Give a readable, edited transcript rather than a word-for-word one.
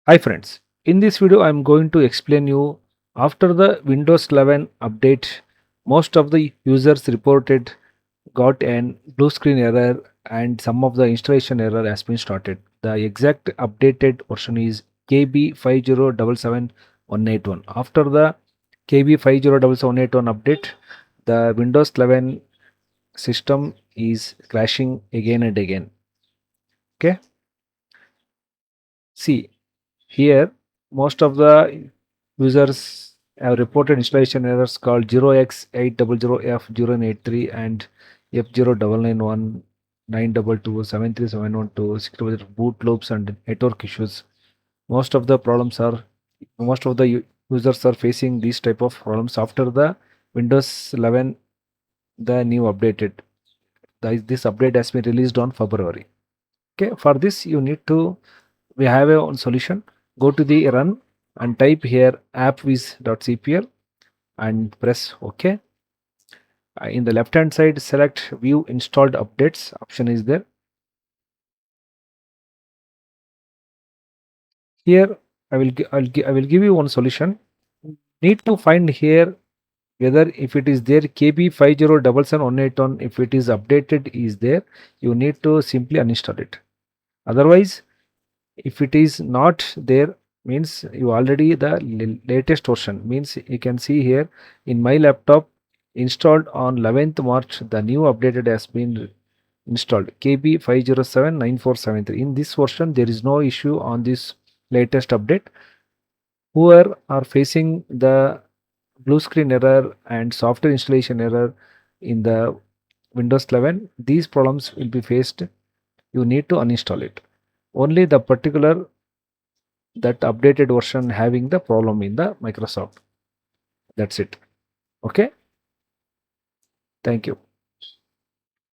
Hi friends, in this video I am going to explain you after the Windows 11 update most of the users reported got an blue screen error and some of the installation error has been started. The exact updated version is KB5077181. After the KB5077181 update, the Windows 11 system is crashing again and again. Okay, see here, most of the users have reported installation errors called 0x800f0983 and F0991, 922, 73712, 600 boot loops and network issues. Most of the problems are, most of the users are facing these type of problems after the Windows 11, the new updated. This update has been released on February. Okay, for this you need to we have a one solution. Go to the run and type here appwiz.cpl and press OK. In the left hand side, select view installed updates option is there. Here I will give you one solution. Need to find here whether if it is there KB5077181, if it is updated is there, you need to simply uninstall it. Otherwise, if it is not there, means you already the latest version, means you can see here in my laptop installed on 11th March, the new updated has been installed KB5079473. In this version there is no issue on this latest update. Whoever are facing the blue screen error and software installation error in the Windows 11, these problems will be faced. You need to uninstall it. Only the particular that updated version having the problem in the Microsoft. That's it. Okay. Thank you.